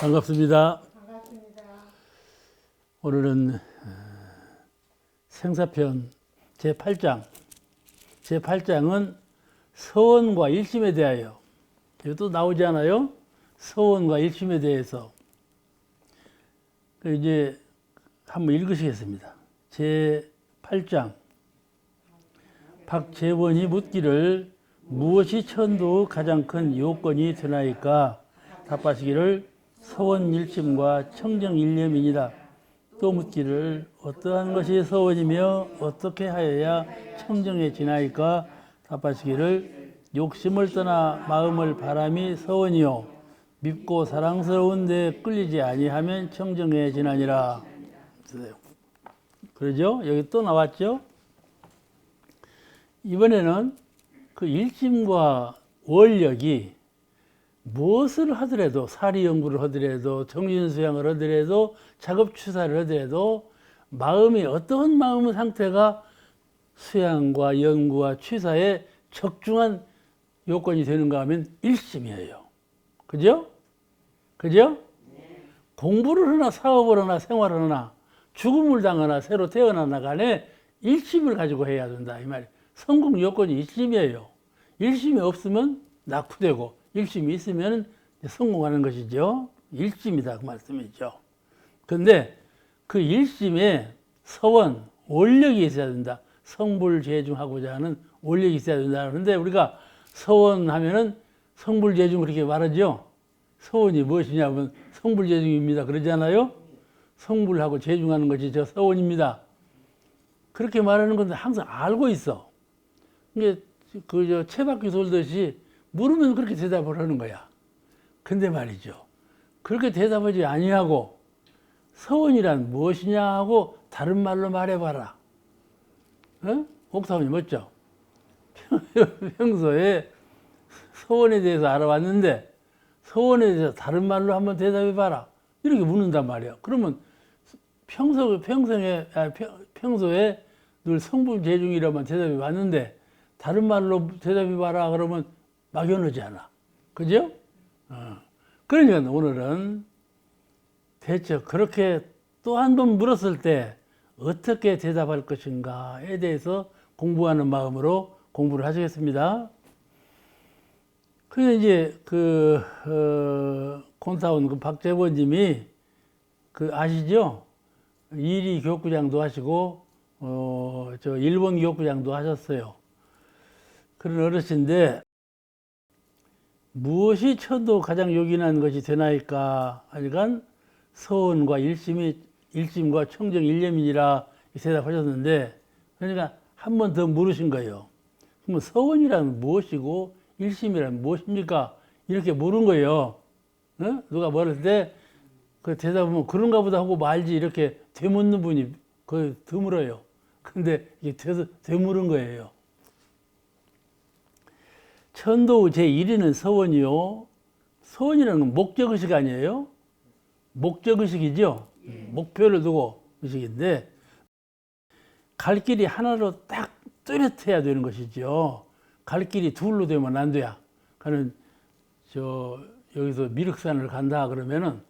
반갑습니다. 반갑습니다. 오늘은 생사편 제8장. 제8장은 서원과 일심에 대하여. 이것도 나오지 않아요? 서원과 일심에 대해서. 이제 한번 읽으시겠습니다. 제8장. 박재원이 묻기를 무엇이 천도의 가장 큰 요건이 되나이까? 답하시기를 서원 일심과 청정 일념이니라. 또 묻기를 어떠한 것이 서원이며 어떻게 하여야 청정해지나이까? 답하시기를 욕심을 떠나 마음을 바람이 서원이요 밉고 사랑스러운데 끌리지 아니하면 청정해지나니라. 그러죠? 여기 또 나왔죠? 이번에는 그 일심과 원력이 무엇을 하더라도, 사리 연구를 하더라도, 정신수양을 하더라도, 작업추사를 하더라도 마음이 어떤 마음 상태가 수양과 연구와 취사에 적중한 요건이 되는가 하면 일심이에요. 그죠? 그죠? 공부를 하나 사업을 하나 생활을 하나 죽음을 당하나 새로 태어나나 간에 일심을 가지고 해야 된다 이 말이에요. 성공 요건이 일심이에요. 일심이 없으면 낙후되고 일심이 있으면 성공하는 것이죠. 일심이다 그 말씀이죠. 그런데 그 일심에 서원, 원력이 있어야 된다. 성불재중하고자 하는 원력이 있어야 된다. 그런데 우리가 서원하면은 성불재중 그렇게 말하죠. 서원이 무엇이냐면 성불재중입니다. 그러잖아요. 성불하고 재중하는 것이 저 서원입니다. 그렇게 말하는 건데 항상 알고 있어. 이게 그 채바퀴 돌듯이 물으면 그렇게 대답을 하는 거야. 근데 말이죠. 그렇게 대답하지 아니하고 서원이란 무엇이냐 하고 다른 말로 말해봐라. 어? 옥타원이 멋져. 평소에 서원에 대해서 알아왔는데 서원에 대해서 다른 말로 한번 대답해봐라. 이렇게 묻는단 말이야. 그러면 평소에 늘 성불재중이라만 대답해 왔는데 다른 말로 대답해봐라 그러면 막연하지 않아. 그죠? 그러니까 오늘은 대체 그렇게 또 한 번 물었을 때 어떻게 대답할 것인가에 대해서 공부하는 마음으로 공부를 하시겠습니다. 그래서 이제 콘타운 그 박재원 님이 아시죠? 이리 교구장도 하시고, 저 일본 교구장도 하셨어요. 그런 어르신인데, 무엇이 천도 가장 요긴한 것이 되나이까? 하니까 서원과 일심과 청정 일념이니라 대답하셨는데, 그러니까 한 번 더 물으신 거예요. 그러면 서원이란 무엇이고 일심이란 무엇입니까? 이렇게 물은 거예요. 어? 누가 물을 때 그 대답하면 그런가 보다 하고 말지 이렇게 되묻는 분이 거의 드물어요. 근데 이게 되물은 거예요. 천도 제1위는 서원이요. 서원이라는 건 목적의식 아니에요? 목적의식이죠. 목표를 두고 의식인데 갈 길이 하나로 딱 뚜렷해야 되는 것이죠. 갈 길이 둘로 되면 안 돼야. 그는 여기서 미륵산을 간다 그러면은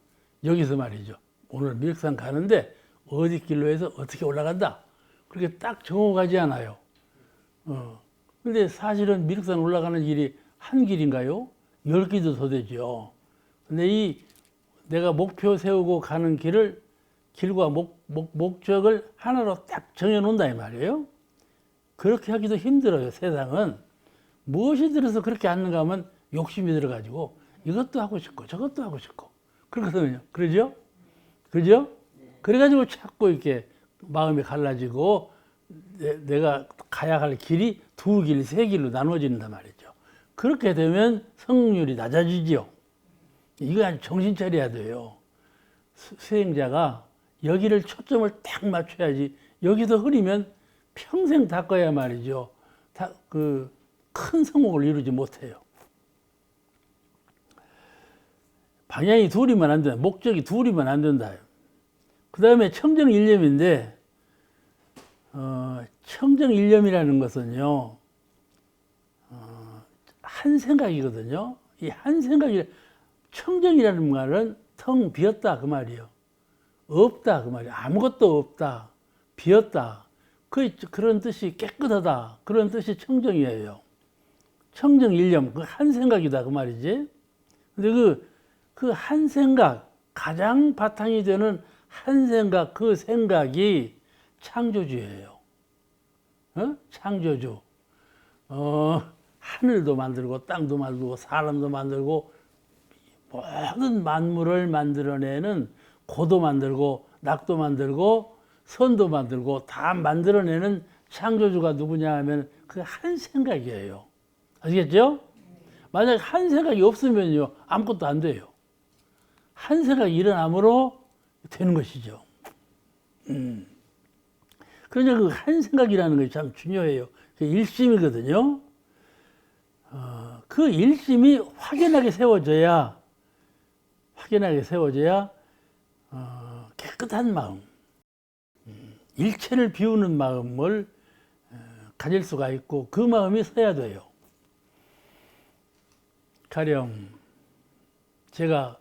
여기서 말이죠. 오늘 미륵산 가는데 어디 길로 해서 어떻게 올라간다. 그렇게 딱 정확하지 않아요. 근데 사실은 미륵산 올라가는 길이 한 길인가요? 10길도 더 되죠. 근데 내가 목표 세우고 가는 길과 목적을 하나로 딱 정해놓는다 이 말이에요. 그렇게 하기도 힘들어요. 세상은. 무엇이 들어서 그렇게 앉는가 하면 욕심이 들어가지고 이것도 하고 싶고 저것도 하고 싶고 그렇거든요. 그러죠? 그죠? 그래가지고 자꾸 이렇게 마음이 갈라지고 내가 가야 할 길이 두 길, 세 길로 나눠진단 말이죠. 그렇게 되면 성공률이 낮아지죠. 이거 아주 정신 차려야 돼요. 수행자가 여기를 초점을 딱 맞춰야지. 여기서 흐리면 평생 닦아야 말이죠. 큰 성공을 이루지 못해요. 방향이 둘이면 안 된다. 목적이 둘이면 안 된다. 그 다음에 청정일념인데, 청정일념이라는 것은요, 한 생각이거든요. 이 한 생각이 청정이라는 말은 텅 비었다 그 말이에요. 없다 그 말이에요. 아무것도 없다. 비었다. 그런 뜻이 깨끗하다. 그런 뜻이 청정이에요. 청정일념, 그 한 생각이다 그 말이지. 근데 그 한 생각, 가장 바탕이 되는 한 생각, 그 생각이 창조주예요. 창조주. 하늘도 만들고 땅도 만들고 사람도 만들고 모든 만물을 만들어내는 고도 만들고 낙도 만들고 선도 만들고 다 만들어내는 창조주가 누구냐 하면 그 한 생각이에요. 아시겠죠? 만약 한 생각이 없으면요 아무것도 안 돼요. 한 생각이 일어남으로 되는 것이죠. 그러니까 그 한 생각이라는 것이 참 중요해요. 그 일심이거든요. 그 일심이 확연하게 세워져야 깨끗한 마음, 일체를 비우는 마음을 가질 수가 있고 그 마음이 서야 돼요. 가령 제가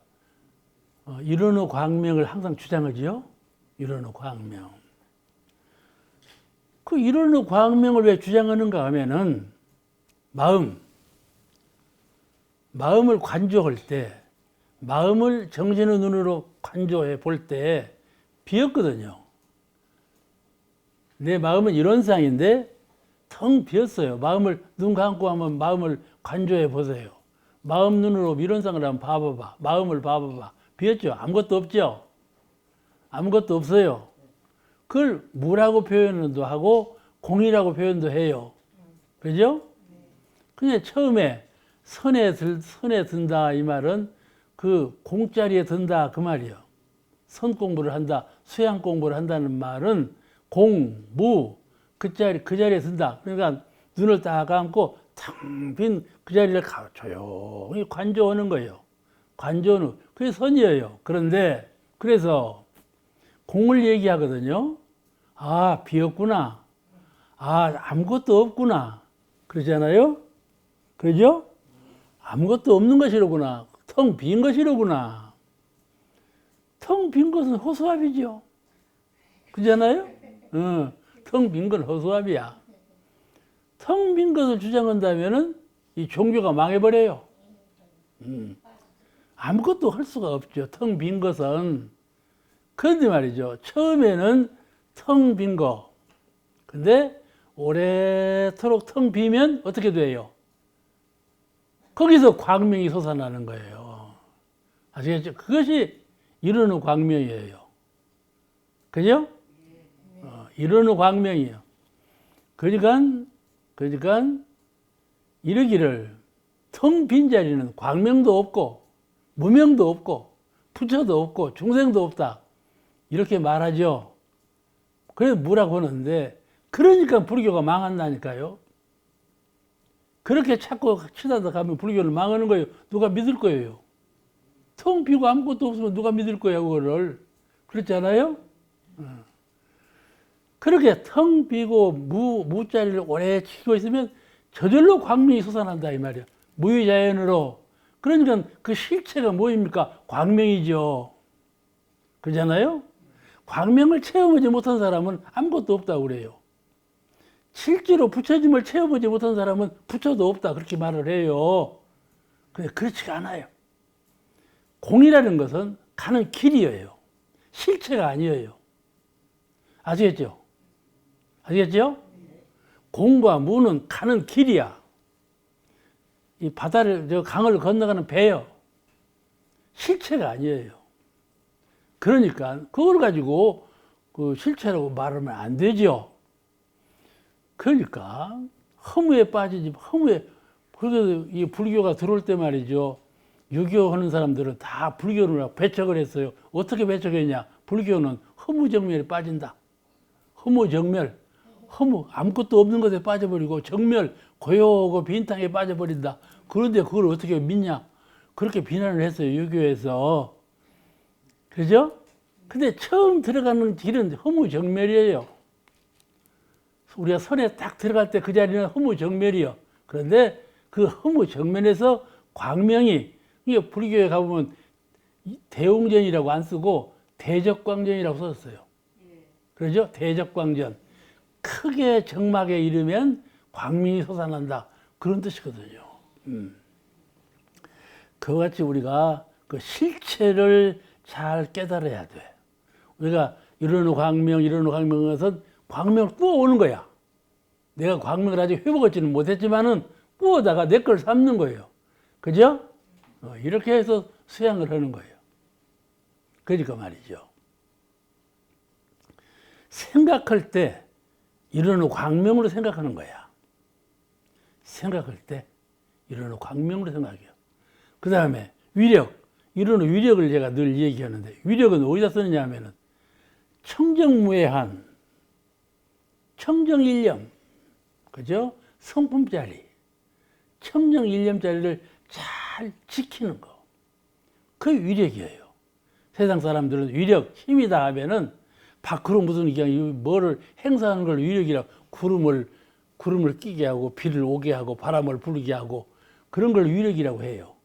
일원의 광명을 항상 주장하지요. 일원의 광명. 그 일원의 광명을 왜 주장하는가 하면은 마음을 관조할 때, 마음을 정신의 눈으로 관조해 볼 때 비었거든요. 내 마음은 일원상인데 텅 비었어요. 마음을 눈 감고 한번 마음을 관조해 보세요. 마음 눈으로 일원상을 한번 봐봐봐. 마음을 봐봐봐. 비었죠? 아무것도 없죠? 아무것도 없어요. 그걸 무라고 표현도 하고 공이라고 표현도 해요. 그죠? 그냥 처음에 선에 든다 이 말은 그 공자리에 든다 그 말이에요. 선 공부를 한다, 수양 공부를 한다는 말은 공, 무, 그 자리에 든다. 그러니까 눈을 딱 감고 텅 빈 그 자리를 조용히 관조하는 거예요. 관조는 그게 선이에요. 그래서 공을 얘기하거든요. 아, 비었구나. 아, 아무것도 없구나. 그러잖아요? 그러죠? 아무것도 없는 것이로구나. 텅 빈 것이로구나. 텅 빈 것은 허수아비죠. 그러잖아요? 텅 빈 건 허수아비야. 텅 빈 것을 주장한다면은 이 종교가 망해버려요. 아무것도 할 수가 없죠. 텅 빈 것은. 그런데 말이죠. 처음에는 텅 빈 거. 근데 오래도록 텅 비면 어떻게 돼요? 거기서 광명이 솟아나는 거예요. 아시겠죠? 그것이 이르는 광명이에요. 그죠? 이르는 광명이에요. 그러니까 이르기를 텅 빈 자리는 광명도 없고 무명도 없고 부처도 없고 중생도 없다. 이렇게 말하죠. 그래서 뭐라고 하는데 그러니까 불교가 망한다니까요. 그렇게 자꾸 치닫아 가면 불교를 망하는 거예요. 누가 믿을 거예요. 텅 비고 아무것도 없으면 누가 믿을 거예요, 그거를. 그렇잖아요? 그렇게 텅 비고 무자리를 오래 지키고 있으면 저절로 광명이 솟아난다 이 말이야. 무의자연으로. 그러니까 그 실체가 뭐입니까? 광명이죠. 그러잖아요? 광명을 체험하지 못한 사람은 아무것도 없다고 그래요. 실제로 부처짐을 체험하지 못한 사람은 부처도 없다 그렇게 말을 해요. 근데 그렇지가 않아요. 공이라는 것은 가는 길이에요. 실체가 아니에요. 아시겠죠? 아시겠죠? 공과 무는 가는 길이야. 이 바다를, 강을 건너가는 배요. 실체가 아니에요. 그러니까 그걸 가지고 그 실체라고 말하면 안 되죠. 그러니까 허무에 빠지지, 허무에. 그래서 이 불교가 들어올 때 말이죠. 유교하는 사람들은 다 불교를 배척을 했어요. 어떻게 배척했냐? 불교는 허무정멸에 빠진다. 허무정멸. 허무, 아무것도 없는 것에 빠져버리고 정멸, 고요하고 빈탕에 빠져버린다. 그런데 그걸 어떻게 믿냐? 그렇게 비난을 했어요. 유교에서. 그죠? 근데 처음 들어가는 길은 허무정멸이에요. 우리가 선에 딱 들어갈 때 그 자리는 허무정멸이요. 그런데 그 허무정멸에서 광명이, 이게 불교에 가보면 대웅전이라고 안 쓰고 대적광전이라고 썼어요. 그러죠? 대적광전. 크게 정막에 이르면 광명이 솟아난다. 그런 뜻이거든요. 그와 같이 우리가 그 실체를 잘 깨달아야 돼. 우리가 이러는 광명, 이러는 광명에서 광명을 꾸어오는 거야. 내가 광명을 아직 회복하지는 못했지만은 꾸어다가 내 걸 삼는 거예요. 그죠? 이렇게 해서 수양을 하는 거예요. 그러니까 말이죠. 생각할 때 이러는 광명으로 생각하는 거야. 생각할 때 이러는 광명으로 생각해요. 그 다음에 위력. 이러는 위력을 제가 늘 얘기하는데 위력은 어디다 쓰느냐 하면은 청정무해한, 청정일념, 그죠? 성품짜리, 청정일념짜리를 잘 지키는 거. 그게 위력이에요. 세상 사람들은 위력, 힘이다 하면은 밖으로 무슨 이게 뭐를 행사하는 걸 위력이라고 구름을 끼게 하고 비를 오게 하고 바람을 불게 하고 그런 걸 위력이라고 해요.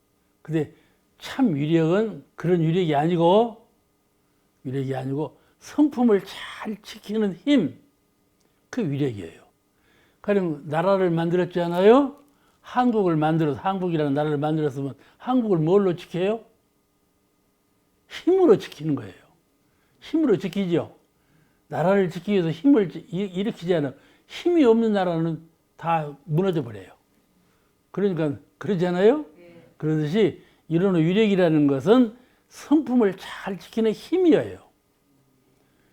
근데 참 위력은 그런 위력이 아니고 성품을 잘 지키는 힘, 그 위력이에요. 가령 나라를 만들었잖아요. 한국이라는 나라를 만들었으면 한국을 뭘로 지켜요? 힘으로 지키는 거예요. 힘으로 지키죠. 나라를 지키기 위해서 힘을 일으키지 않으면 힘이 없는 나라는 다 무너져 버려요. 그러니까 그러잖아요. 그러듯이 이런 위력이라는 것은 성품을 잘 지키는 힘이에요.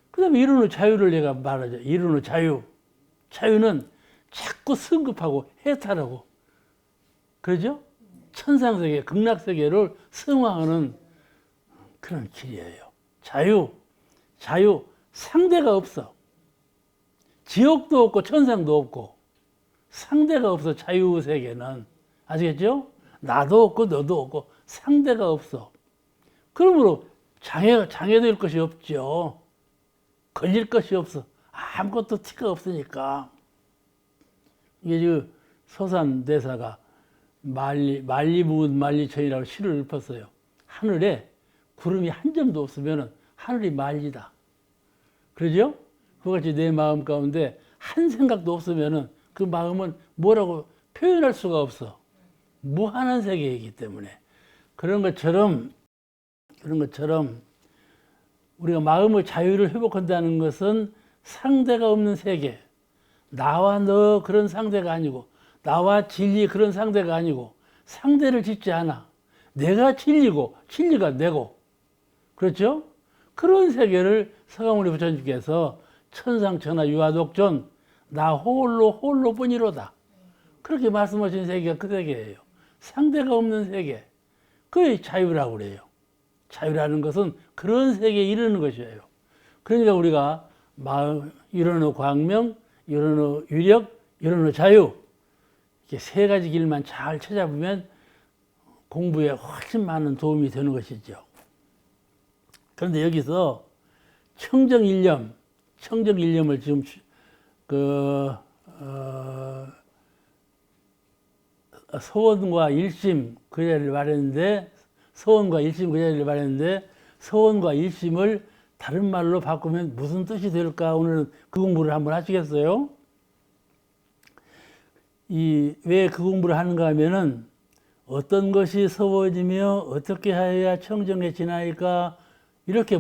그 다음에 이론의 자유를 내가 말하죠. 이론의 자유. 자유는 자꾸 승급하고 해탈하고, 그러죠? 천상세계, 극락세계를 승화하는 그런 길이에요. 자유, 상대가 없어. 지옥도 없고 천상도 없고 상대가 없어. 자유세계는. 아시겠죠? 나도 없고 너도 없고 상대가 없어. 그러므로 장애될 것이 없죠. 걸릴 것이 없어. 아무것도 티가 없으니까. 이게 지금 서산대사가 만리무운만리천이라고 시를 읊었어요. 하늘에 구름이 한 점도 없으면 하늘이 만리다. 그러죠? 그같이 내 마음 가운데 한 생각도 없으면 그 마음은 뭐라고 표현할 수가 없어. 무한한 세계이기 때문에. 그런 것처럼 우리가 마음의 자유를 회복한다는 것은 상대가 없는 세계, 나와 너 그런 상대가 아니고 나와 진리 그런 상대가 아니고 상대를 짓지 않아. 내가 진리고 진리가 내고, 그렇죠? 그런 세계를 서강모니 부처님께서 천상천하 유아독존 나 홀로뿐이로다 그렇게 말씀하신 세계가 그 세계예요. 상대가 없는 세계, 그게 자유라고 그래요. 자유라는 것은 그런 세계에 이르는 것이에요. 그러니까 우리가 마음, 이르는 광명, 이르는 위력, 이르는 자유, 이렇게 세 가지 길만 잘 찾아보면 공부에 훨씬 많은 도움이 되는 것이죠. 그런데 여기서 청정일념을 지금 서원과 일심 그 자리를 말했는데, 서원과 일심을 다른 말로 바꾸면 무슨 뜻이 될까? 오늘은 그 공부를 한번 하시겠어요? 왜 그 공부를 하는가 하면은 어떤 것이 서원이며 어떻게 하여야 청정에 지나니까 이렇게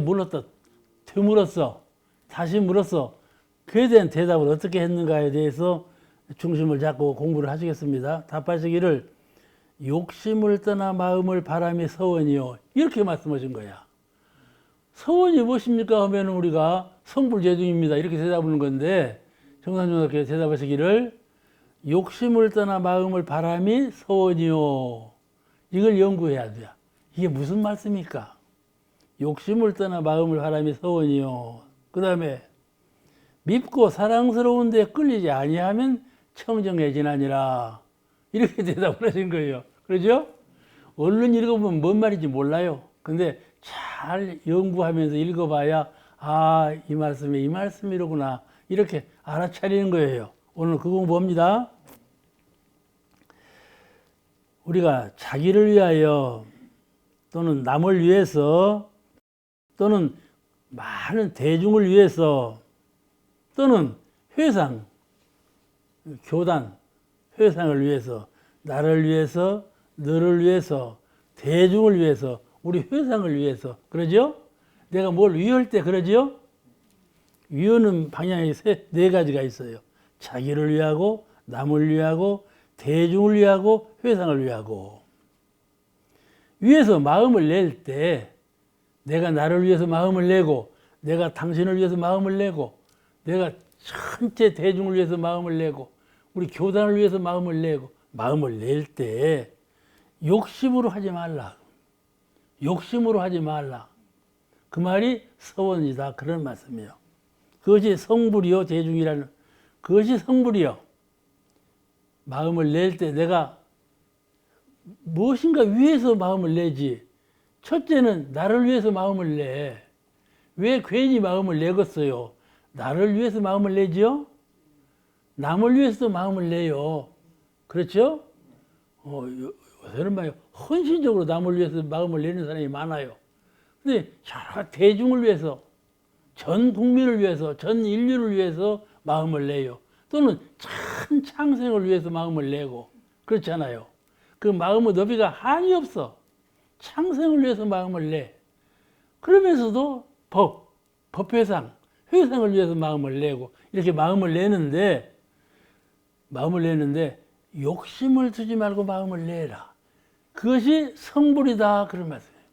되물었어. 다시 물었어. 그에 대한 대답을 어떻게 했는가에 대해서 중심을 잡고 공부를 하시겠습니다. 답하시기를 욕심을 떠나 마음을 바람이 서원이요. 이렇게 말씀하신 거야. 서원이 무엇입니까? 하면 우리가 성불재중입니다. 이렇게 대답하는 건데 정산중학교에 대답하시기를 욕심을 떠나 마음을 바람이 서원이요. 이걸 연구해야 돼. 이게 무슨 말씀입니까? 욕심을 떠나 마음을 바람이 서원이요. 그 다음에 밉고 사랑스러운데 끌리지 아니하면 청정에 지나니라. 이렇게 대답을 하신 거예요. 그러죠? 얼른 읽어보면 뭔 말인지 몰라요. 근데 잘 연구하면서 읽어봐야 이 말씀이 이 말씀이로구나. 이렇게 알아차리는 거예요. 오늘 그 공부합니다. 우리가 자기를 위하여 또는 남을 위해서 또는 많은 대중을 위해서 또는 회상, 교단, 회상을 위해서 나를 위해서 너를 위해서 대중을 위해서 우리 회상을 위해서 그러죠? 내가 뭘 위할 때 그러죠? 위하는 방향이 네 가지가 있어요. 자기를 위하고 남을 위하고 대중을 위하고 회상을 위하고. 위해서 마음을 낼 때 내가 나를 위해서 마음을 내고 내가 당신을 위해서 마음을 내고 내가 전체 대중을 위해서 마음을 내고 우리 교단을 위해서 마음을 내고 마음을 낼 때 욕심으로 하지 말라. 욕심으로 하지 말라. 그 말이 서원이다. 그런 말씀이에요. 그것이 성불이요 대중이라는 그것이 성불이요. 마음을 낼 때 내가 무엇인가 위해서 마음을 내지. 첫째는 나를 위해서 마음을 내. 왜 괜히 마음을 내겠어요? 나를 위해서 마음을 내죠? 남을 위해서도 마음을 내요. 그렇죠? 요새는 말이요. 헌신적으로 남을 위해서 마음을 내는 사람이 많아요. 근데 여러 대중을 위해서, 전 국민을 위해서, 전 인류를 위해서 마음을 내요. 또는 참 창생을 위해서 마음을 내고 그렇잖아요. 그 마음의 너비가 한이 없어. 창생을 위해서 마음을 내. 그러면서도 법회상, 회상을 위해서 마음을 내고 이렇게 마음을 내는데 욕심을 두지 말고 마음을 내라. 그것이 성불이다. 그런 말씀이에요.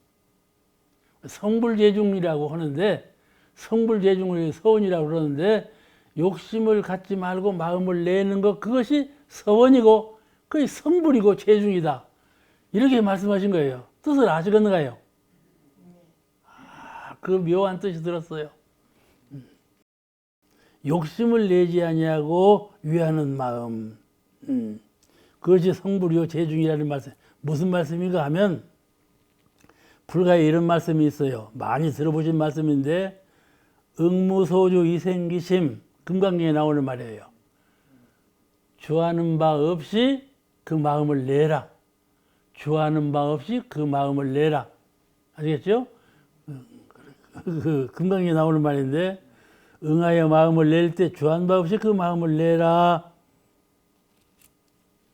성불재중이라고 하는데 성불재중을 서원이라고 그러는데 욕심을 갖지 말고 마음을 내는 것 그것이 서원이고 그게 성불이고 재중이다. 이렇게 말씀하신 거예요. 뜻을 아시겠는가요? 그 묘한 뜻이 들었어요. 욕심을 내지 아니하고 위하는 마음. 그것이 성불이요 재중이라는 말씀. 무슨 말씀인가 하면 불가에 이런 말씀이 있어요. 많이 들어보신 말씀인데 응무소주 이생기심 금강경에 나오는 말이에요. 주하는 바 없이 그 마음을 내라. 주하는 바 없이 그 마음을 내라. 아시겠죠? 그 금강경에 나오는 말인데 응하여 마음을 낼 때 주한 바 없이 그 마음을 내라.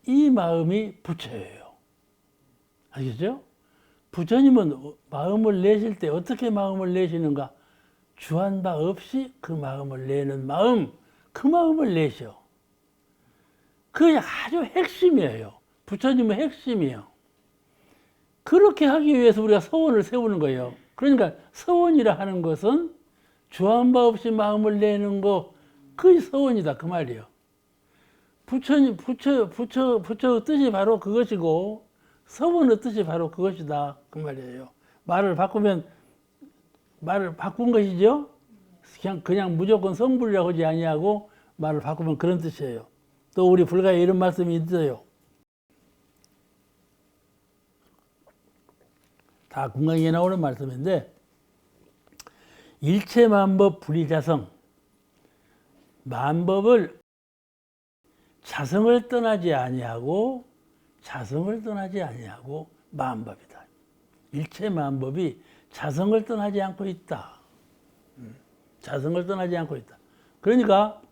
이 마음이 부처예요. 아시겠죠? 부처님은 마음을 내실 때 어떻게 마음을 내시는가? 주한 바 없이 그 마음을 내는 마음, 그 마음을 내셔. 그게 아주 핵심이에요. 부처님의 핵심이에요. 그렇게 하기 위해서 우리가 서원을 세우는 거예요. 그러니까 서원이라 하는 것은 주한 바 없이 마음을 내는 거, 그게 서원이다. 그 말이에요. 부처의 뜻이 바로 그것이고, 서원의 뜻이 바로 그것이다. 그 말이에요. 말을 바꾼 것이죠? 그냥 무조건 성불이라고 하지 아니하고 말을 바꾸면 그런 뜻이에요. 또 우리 불가에 이런 말씀이 있어요. 다 금강에 나오는 말씀인데 일체만법 불이자성. 만법을 자성을 떠나지 아니하고 만법이다. 일체만법이 자성을 떠나지 않고 있다. 자성을 떠나지 않고 있다. 그러니까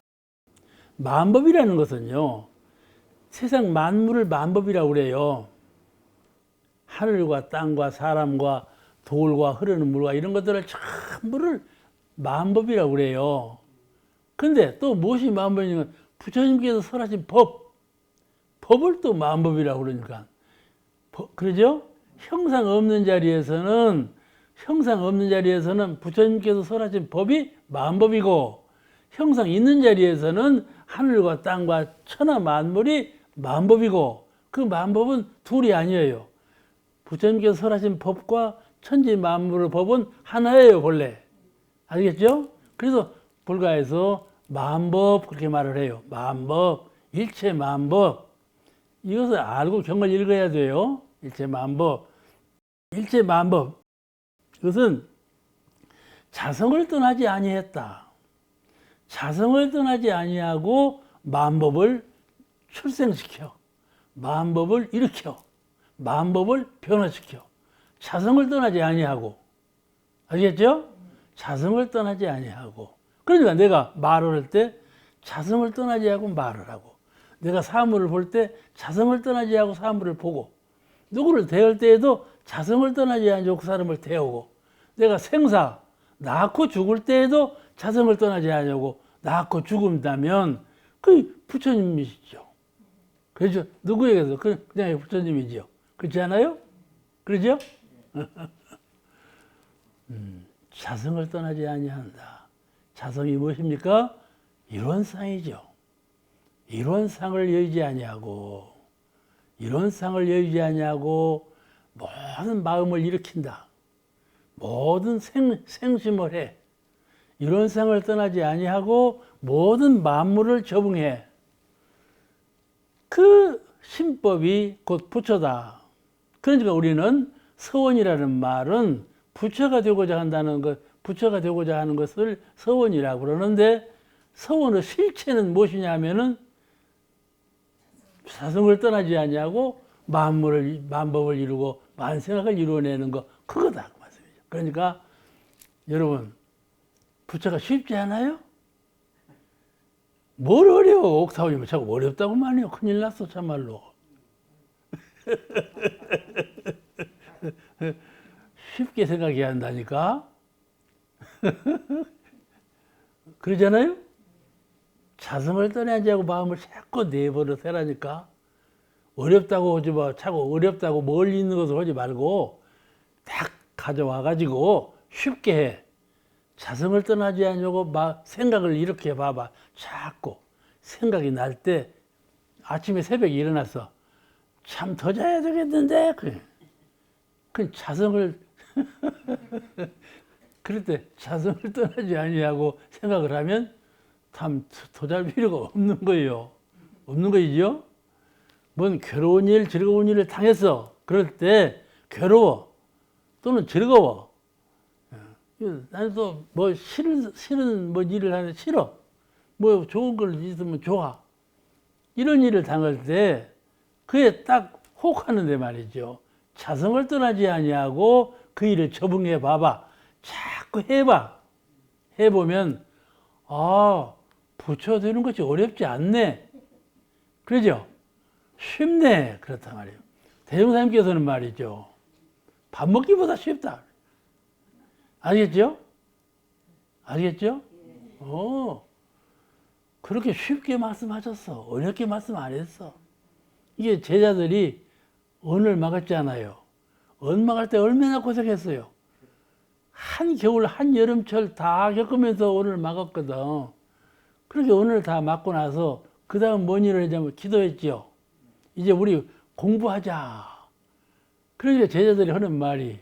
만법이라는 것은요. 세상 만물을 만법이라고 그래요. 하늘과 땅과 사람과 돌과 흐르는 물과 이런 것들을 전부를 만법이라고 그래요. 근데 또 무엇이 만법이냐면 부처님께서 설하신 법을 또 만법이라고 그러니까. 그러죠? 형상 없는 자리에서는 부처님께서 설하신 법이 만법이고 형상 있는 자리에서는 하늘과 땅과 천하 만물이 만법이고 그 만법은 둘이 아니에요. 부처님께서 설하신 법과 천지 만물의 법은 하나예요, 본래. 알겠죠? 그래서 불가에서 만법 그렇게 말을 해요. 만법, 일체 만법. 이것을 알고 경을 읽어야 돼요. 일체 만법. 이것은 자성을 떠나지 아니했다. 자성을 떠나지 아니하고 만법을 출생시켜. 만법을 일으켜. 만법을 변화시켜. 자성을 떠나지 아니하고. 알겠죠? 자성을 떠나지 아니하고. 그러니까 내가 말을 할 때 자성을 떠나지 않고 말을 하고, 내가 사물을 볼 때 자성을 떠나지 않고 사물을 보고, 누구를 대할 때에도 자성을 떠나지 않고 그 사람을 대하고, 내가 생사, 낳고 죽을 때에도 자성을 떠나지 않고 낳고 죽은다면 그 부처님이시죠. 그렇죠? 누구에게도 그냥 부처님이죠. 그렇지 않아요? 그러죠? 자성을 떠나지 아니한다. 자성이 무엇입니까? 이론상이죠. 이론상을 여의지 아니하고, 이론상을 여의지 아니하고 모든 마음을 일으킨다. 모든 생심을 해. 이론상을 떠나지 아니하고 모든 만물을 적응해. 그 신법이 곧 부처다. 그러니까 우리는 서원이라는 말은 부처가 되고자 한다는 것, 부처가 되고자 하는 것을 서원이라고 그러는데, 서원의 실체는 무엇이냐 하면은 자성을 떠나지 아니하고 만법을 이루고 만생학을 이루어내는 거, 그거다 그 말씀이죠. 그러니까 여러분, 부처가 쉽지 않아요? 뭘 어려워? 옥타브이면 자꾸 어렵다고만 해요. 큰일 났어 참말로. 쉽게 생각해야 한다니까. 그러잖아요? 자성을 떠나지 않고 마음을 자꾸 내버려 세라니까. 어렵다고 하지 마. 자꾸 어렵다고 멀리 있는 것을 하지 말고 딱 가져와 가지고 쉽게 해. 자성을 떠나지 않으려고 생각을 이렇게 해봐봐. 자꾸 생각이 날 때 아침에 새벽에 일어났어. 참 더 자야 되겠는데. 그 자성을 그럴 때 자성을 떠나지 아니하고 생각을 하면 참 더 잘 필요가 없는 거예요. 없는 거이죠? 뭔 괴로운 일, 즐거운 일을 당했어. 그럴 때 괴로워 또는 즐거워. 나는 또 뭐 싫은 뭐 일을 하는데 싫어. 뭐 좋은 걸 있으면 좋아. 이런 일을 당할 때 그에 딱 혹하는데 말이죠. 자성을 떠나지 아니하고 그 일을 적응해 봐봐. 자꾸 해봐. 해보면 부처 되는 것이 어렵지 않네. 그러죠? 쉽네. 그렇단 말이에요. 대종사님께서는 말이죠. 밥 먹기보다 쉽다. 알겠죠? 알겠죠? 그렇게 쉽게 말씀하셨어. 어렵게 말씀 안 했어. 이게 제자들이 언을 막았잖아요. 언 막을 때 얼마나 고생했어요. 한겨울, 한여름철 다 겪으면서 언을 막았거든. 그렇게 언을 다 막고 나서 그 다음 뭔 일을 했냐면 기도했죠. 이제 우리 공부하자. 그러니까 제자들이 하는 말이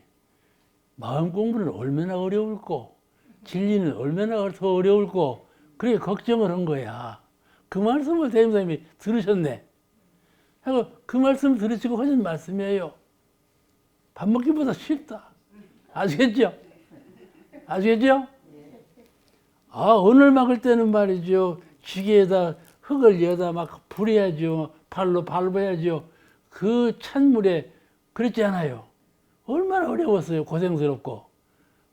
마음 공부는 얼마나 어려울꼬, 진리는 얼마나 더 어려울꼬, 그렇게 걱정을 한 거야. 그 말씀을 대종사님이 들으셨네. 하고 그 말씀 들으시고 하신 말씀이에요. 밥 먹기보다 쉽다. 아시겠죠? 아시겠죠? 언을 막을 때는 말이죠. 지게에다 흙을 여다 막 불어야죠. 발로 밟아야죠. 그 찬물에 그렇지 않아요. 얼마나 어려웠어요. 고생스럽고.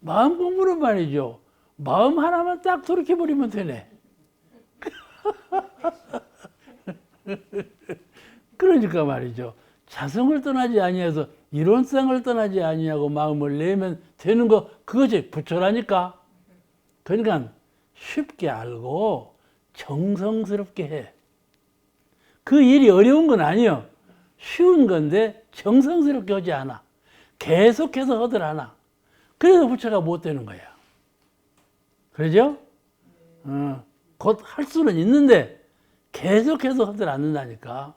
마음 공부는 말이죠. 마음 하나만 딱 돌이켜버리면 되네. 그러니까 말이죠. 자성을 떠나지 아니해서 이론성을 떠나지 아니하고 마음을 내면 되는 거, 그것이 부처라니까. 그러니까 쉽게 알고 정성스럽게 해. 그 일이 어려운 건 아니요. 쉬운 건데 정성스럽게 하지 않아. 계속해서 하들 않아. 그래서 부처가 못 되는 거야. 그러죠? 곧 할 수는 있는데 계속해서 하들 않는다니까.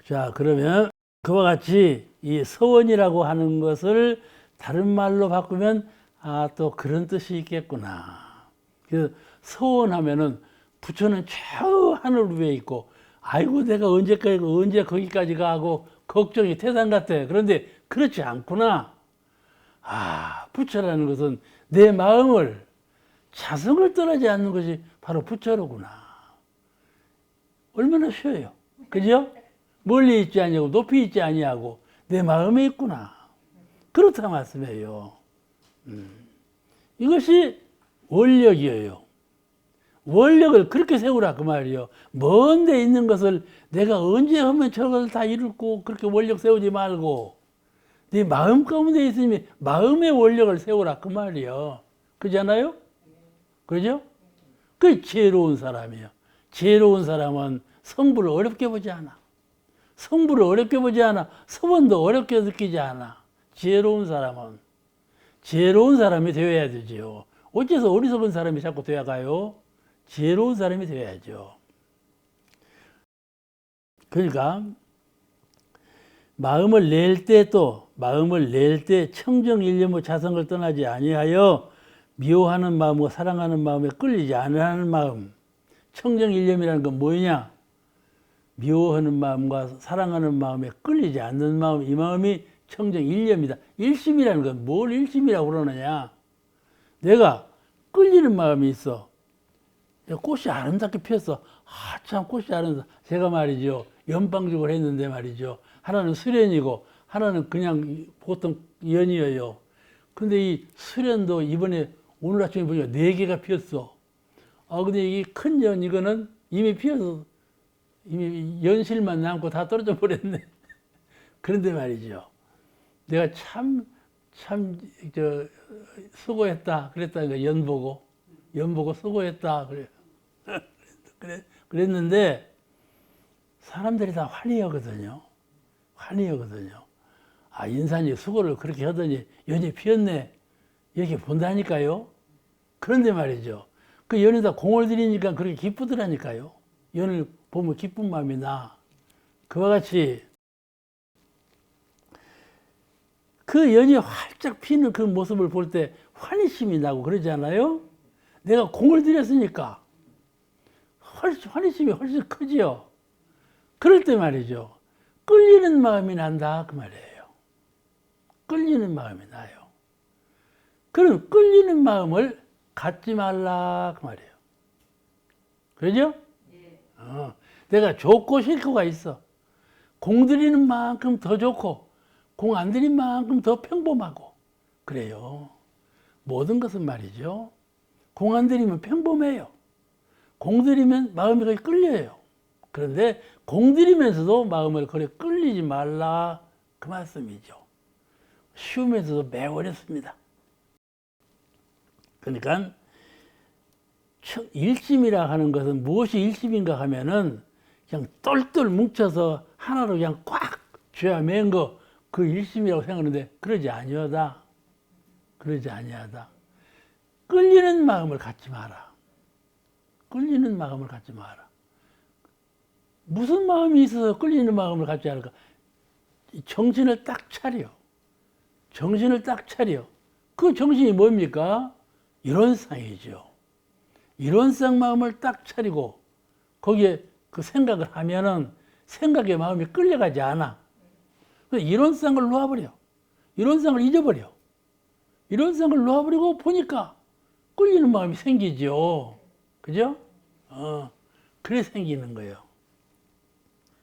자, 그러면 그와 같이 이 서원이라고 하는 것을 다른 말로 바꾸면 또 그런 뜻이 있겠구나. 그래서 서원하면은 부처는 저 하늘 위에 있고, 아이고 내가 언제 거기까지 가고 걱정이 태산 같아. 그런데 그렇지 않구나. 부처라는 것은 내 마음을, 자성을 떠나지 않는 것이 바로 부처로구나. 얼마나 쉬워요. 그죠? 멀리 있지 아니하고 높이 있지 아니하고 내 마음에 있구나. 그렇다 말씀이에요. 이것이 원력이에요. 원력을 그렇게 세우라 그 말이요. 먼 데 있는 것을 내가 언제 하면 저걸 다 이룰고 그렇게 원력 세우지 말고 네 마음 가운데 있으면 마음의 원력을 세우라 그 말이요. 그잖아요? 그죠? 그게 지혜로운 사람이에요. 지혜로운 사람은 성부를 어렵게 보지 않아. 성부를 어렵게 보지 않아. 서원도 어렵게 느끼지 않아. 지혜로운 사람은 지혜로운 사람이 되어야 되지요. 어째서 어리석은 사람이 자꾸 되어 가요? 지혜로운 사람이 되어야죠. 그러니까 마음을 낼 때 청정일념의 자성을 떠나지 아니하여 미워하는 마음과 사랑하는 마음에 끌리지 않으라는 마음. 청정일념이라는 건 뭐냐? 미워하는 마음과 사랑하는 마음에 끌리지 않는 마음, 이 마음이 청정일념이다. 일심이라는 건 뭘 일심이라고 그러느냐? 내가 끌리는 마음이 있어. 꽃이 아름답게 피었어. 참 꽃이 아름답다. 제가 말이죠. 연방죽을 했는데 말이죠. 하나는 수련이고 하나는 그냥 보통 연이에요. 근데 이 수련도 이번에 오늘 아침에 보니까 4개가 피었어. 근데 이 큰 연 이거는 이미 피어서 이미 연실만 남고 다 떨어져 버렸네. 그런데 말이죠. 내가 참 수고했다. 그랬다니까 연 보고 수고했다. 그랬는데 사람들이 다 환희하거든요. 인산이 수고를 그렇게 하더니 연이 피었네. 이렇게 본다니까요. 그런데 말이죠. 그 연에다 공을 들이니까 그렇게 기쁘더라니까요. 연을 보면 기쁜 마음이 나. 그와 같이 그 연이 활짝 피는 그 모습을 볼 때 환희심이 나고 그러잖아요. 내가 공을 들였으니까 환희심이 훨씬 크지요. 그럴 때 말이죠. 끌리는 마음이 난다 그 말이에요. 끌리는 마음이 나요. 그럼 끌리는 마음을 갖지 말라 그 말이에요. 그러죠? 예. 내가 좋고 싫고가 있어. 공 들이는 만큼 더 좋고 공 안 들인 만큼 더 평범하고 그래요. 모든 것은 말이죠. 공 안 들이면 평범해요. 공 들이면 마음이 거의 끌려요. 그런데 공 들이면서도 마음을 거의 끌리지 말라 그 말씀이죠. 쉬우면서도 매우 어렵습니다. 그러니까 일심이라 하는 것은 무엇이 일심인가 하면은 그냥 똘똘 뭉쳐서 하나로 그냥 꽉 쥐어 맨 거 그 일심이라고 생각하는데 그러지 아니하다. 끌리는 마음을 갖지 마라. 무슨 마음이 있어서 끌리는 마음을 갖지 않을까? 정신을 딱 차려. 그 정신이 뭡니까? 이론상이죠. 이론상 마음을 딱 차리고 거기에 그 생각을 하면은 생각에 마음이 끌려가지 않아. 이론상을 놓아버려. 이론상을 잊어버려. 이론상을 놓아버리고 보니까 끌리는 마음이 생기죠. 그죠? 그래 생기는 거예요.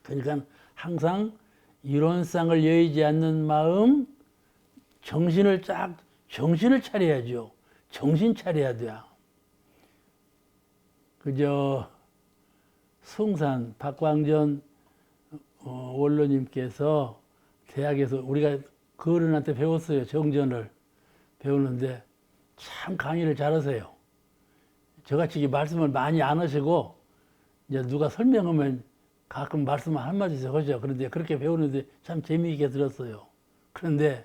그러니까 항상 이론상을 여의지 않는 마음, 정신을 차려야죠. 정신 차려야 돼요. 그저 숭산 박광전 원로님께서 대학에서 우리가 그 어른한테 배웠어요. 정전을 배우는데 참 강의를 잘하세요. 저같이 말씀을 많이 안 하시고 이제 누가 설명하면 가끔 말씀 한마디씩 하죠. 그런데 그렇게 배우는데 참 재미있게 들었어요. 그런데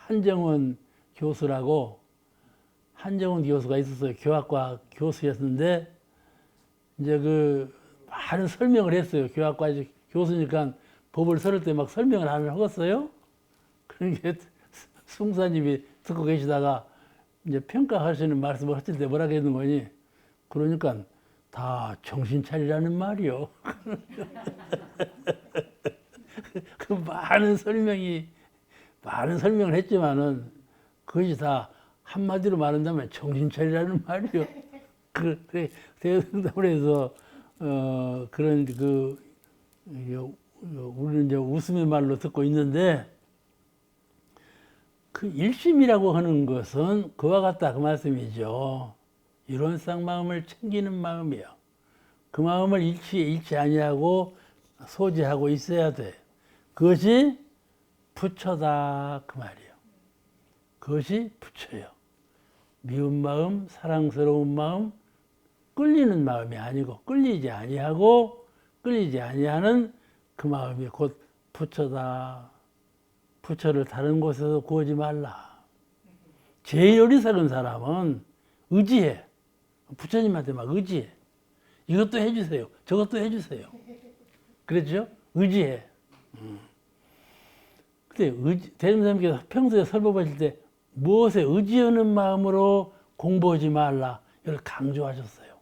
한정원 교수가 있었어요. 교학과 교수였는데 이제 그 많은 설명을 했어요. 교학과 교수니까 법을 설을 때 막 설명을 하겠어요. 그러니까 숭사님이 듣고 계시다가 이제 평가하시는 말씀을 하실 때 뭐라고 했는 거니? 그러니까 다 정신 차리라는 말이요. 그 많은 설명을 했지만은 그것이 다 한마디로 말한다면 정신 차리라는 말이요. 대승답을 해서 그런 우리는 이제 웃음의 말로 듣고 있는데, 그 일심이라고 하는 것은 그와 같다 그 말씀이죠. 이론상 마음을 챙기는 마음이요. 그 마음을 잃지 아니하고 소지하고 있어야 돼. 그것이 부처다 그 말이에요. 그것이 부처요. 미운 마음, 사랑스러운 마음, 끌리는 마음이 아니고 끌리지 아니하는 그 마음이 곧 부처다. 부처를 다른 곳에서 구하지 말라. 제일 어리석은 사람은 의지해. 부처님한테 막 의지해. 이것도 해주세요. 저것도 해주세요. 그랬죠? 의지해. 근데 대림사님께서 평소에 설법하실 때 무엇에 의지하는 마음으로 공부하지 말라. 이걸 강조하셨어요.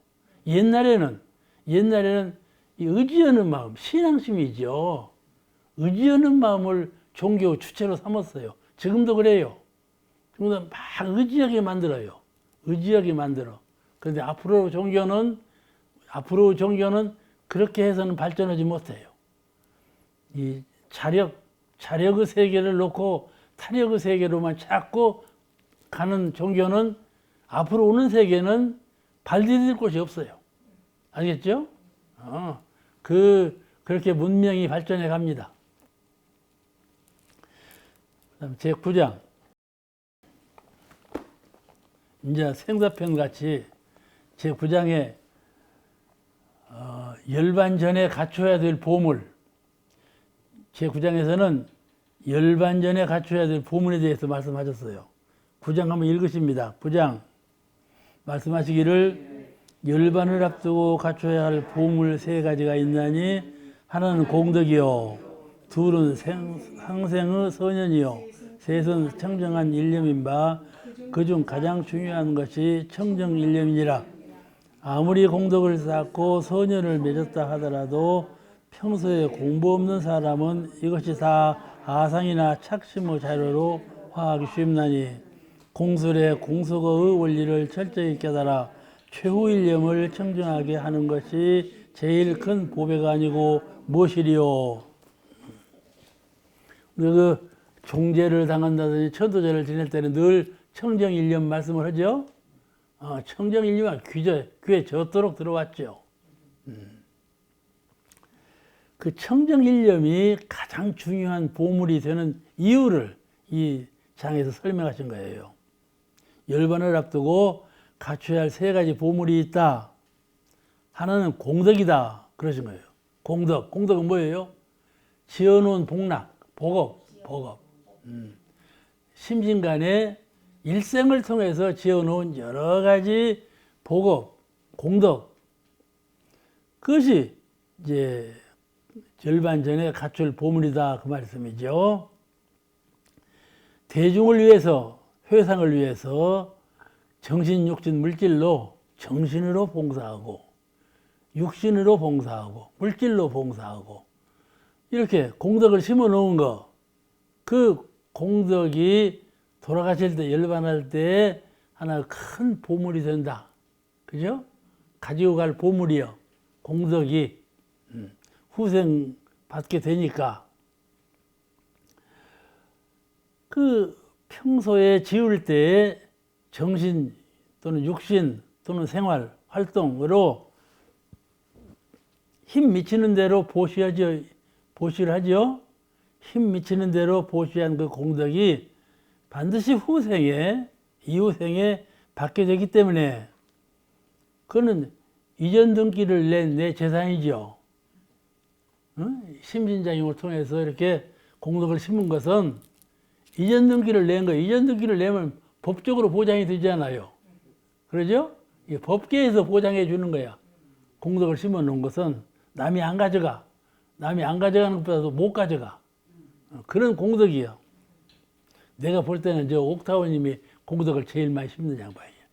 옛날에는 이 의지하는 마음, 신앙심이죠. 의지하는 마음을 종교 주체로 삼았어요. 지금도 그래요. 지금도 막 의지하게 만들어요. 의지하게 만들어. 그런데 앞으로 종교는 그렇게 해서는 발전하지 못해요. 이 자력의 세계를 놓고 타력의 세계로만 자꾸 가는 종교는 앞으로 오는 세계는 발 디딜 곳이 없어요. 알겠죠? 그렇게 문명이 발전해 갑니다. 그다음 제9장. 이제 생사편 같이 제9장에 열반전에 갖춰야 될 보물. 제9장에서는 열반전에 갖춰야 될 보물에 대해서 말씀하셨어요. 9장 한번 읽으십니다. 9장 말씀하시기를 열반을 앞두고 갖춰야 할 보물 3가지가 있나니 하나는 공덕이요, 둘은 상생의 선연이요, 셋은 청정한 일념인 바 그중 가장 중요한 것이 청정일념이니라. 아무리 공덕을 쌓고 선연을 맺었다 하더라도 평소에 공부 없는 사람은 이것이 다 아상이나 착심의 자료로 화하기 쉽나니 공술의 공석의 원리를 철저히 깨달아 최후일념을 청정하게 하는 것이 제일 큰 보배가 아니고 무엇이리요. 그 종제를 당한다든지 천도제를 지낼 때는 늘 청정일념 말씀을 하죠. 청정일념은 귀에 젖도록 들어왔죠. 그 청정일념이 가장 중요한 보물이 되는 이유를 이 장에서 설명하신 거예요. 열반을 앞두고 갖춰야 할 3가지 보물이 있다. 하나는 공덕이다. 그러신 거예요. 공덕은 뭐예요? 지어놓은 복업. 심신간에 일생을 통해서 지어놓은 여러 가지 복업, 공덕. 그것이 이제 열반전에 갖출 보물이다. 그 말씀이죠. 대중을 위해서, 회상을 위해서 정신, 육신, 물질로 정신으로 봉사하고 육신으로 봉사하고 물질로 봉사하고 이렇게 공덕을 심어 놓은 거, 그 공덕이 돌아가실 때 열반할 때 하나 큰 보물이 된다. 그죠? 가지고 갈 보물이요. 공덕이 후생 받게 되니까 그 평소에 지을 때 정신 또는 육신 또는 생활 활동으로 힘 미치는 대로 보시를 하죠. 힘 미치는 대로 보시한 그 공덕이 반드시 후생에, 이후생에 받게 되기 때문에 그거는 이전 등기를 낸 내 재산이죠. 심신작용을 통해서 이렇게 공덕을 심은 것은 이전 등기를 낸 거예요. 이전 등기를 내면 법적으로 보장이 되잖아요. 그러죠? 법계에서 보장해 주는 거야. 공덕을 심어 놓은 것은 남이 안 가져가. 남이 안 가져가는 것보다도 못 가져가. 그런 공덕이요. 내가 볼 때는 저 옥타원님이 공덕을 제일 많이 심는 양반이에요.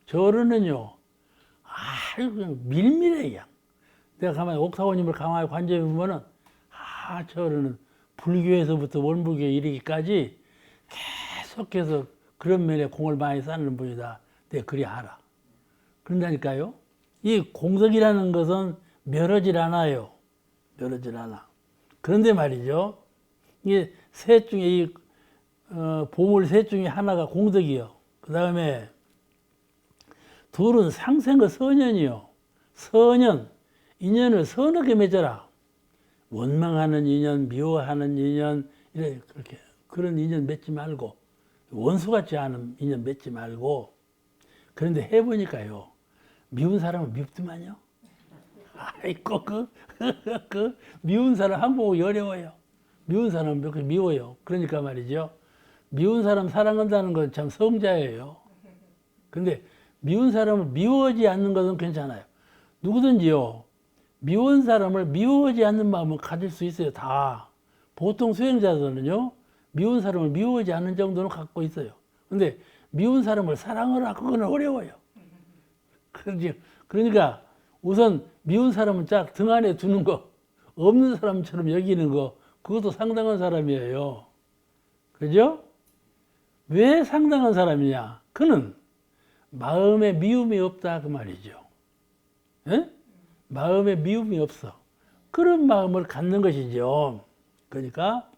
저런은요, 아주 그냥 밀밀해, 그냥. 내가 가만히 옥타원님을 가만히 관찰해 보면은, 저런은 불교에서부터 원불교에 이르기까지 계속해서 그런 면에 공을 많이 쌓는 분이다. 내가 그리 알아. 그런다니까요. 이 공덕이라는 것은 멸하질 않아요. 이러질 않아. 그런데 말이죠. 이게 셋 중에 보물 셋 중에 하나가 공덕이요. 그 다음에 둘은 상생의 선연이요. 선연, 인연을 선하게 맺어라. 원망하는 인연, 미워하는 인연, 이래 그렇게 그런 인연 맺지 말고 원수같지 않은 인연 맺지 말고. 그런데 해보니까요, 미운 사람은 밉더만요. 아이고 그 미운 사람 한 보고 어려워요. 미운 사람은 몇 미워요. 그러니까 말이죠. 미운 사람 사랑한다는 건 참 성자예요. 근데 미운 사람을 미워하지 않는 것은 괜찮아요. 누구든지요, 미운 사람을 미워하지 않는 마음을 가질 수 있어요. 다. 보통 수행자들은요, 미운 사람을 미워하지 않는 정도는 갖고 있어요. 근데 미운 사람을 사랑하라, 그건 어려워요. 그러니까 우선 미운 사람은 짝 등 안에 두는 거, 없는 사람처럼 여기는 거, 그것도 상당한 사람이에요. 그죠? 왜 상당한 사람이냐? 그는 마음에 미움이 없다, 그 말이죠. 에? 마음에 미움이 없어. 그런 마음을 갖는 것이죠. 그러니까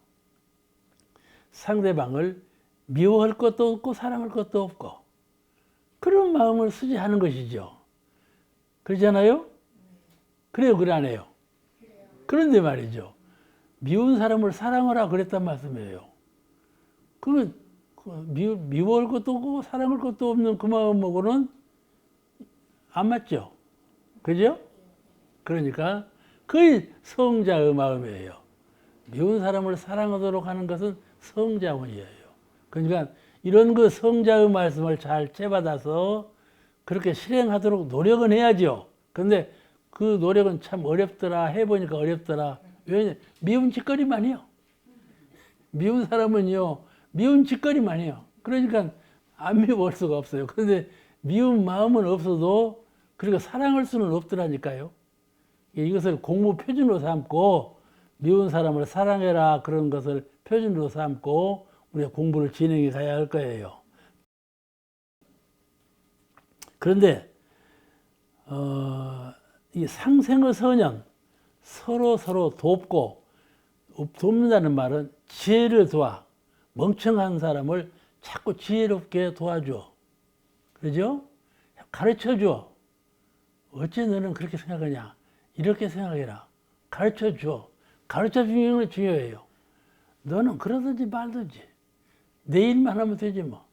상대방을 미워할 것도 없고 사랑할 것도 없고 그런 마음을 수지하는 것이죠. 그러잖아요? 그래요, 그래 안 해요? 그런데 말이죠. 미운 사람을 사랑하라 그랬단 말씀이에요. 그건 미워할 것도 없고 사랑할 것도 없는 그 마음하고는 안 맞죠. 그죠? 그러니까 그게 성자의 마음이에요. 미운 사람을 사랑하도록 하는 것은 성자원이에요. 그러니까 이런 그 성자의 말씀을 잘 채받아서 그렇게 실행하도록 노력은 해야죠. 그런데 그 노력은 참 어렵더라. 해보니까 어렵더라. 왜냐? 미운 짓거리만이요. 미운 사람은요, 미운 짓거리만이요. 그러니까 안 미워할 수가 없어요. 그런데 미운 마음은 없어도 그리고 사랑할 수는 없더라니까요. 이것을 공부 표준으로 삼고 미운 사람을 사랑해라 그런 것을 표준으로 삼고 우리가 공부를 진행해 가야 할 거예요. 그런데 이 상생의 선연, 서로 돕고, 돕는다는 말은 지혜를 도와. 멍청한 사람을 자꾸 지혜롭게 도와줘. 그러죠? 가르쳐줘. 어째 너는 그렇게 생각하냐? 이렇게 생각해라. 가르쳐줘. 가르쳐주는 건 중요해요. 너는 그러든지 말든지 내 일만 하면 되지 뭐.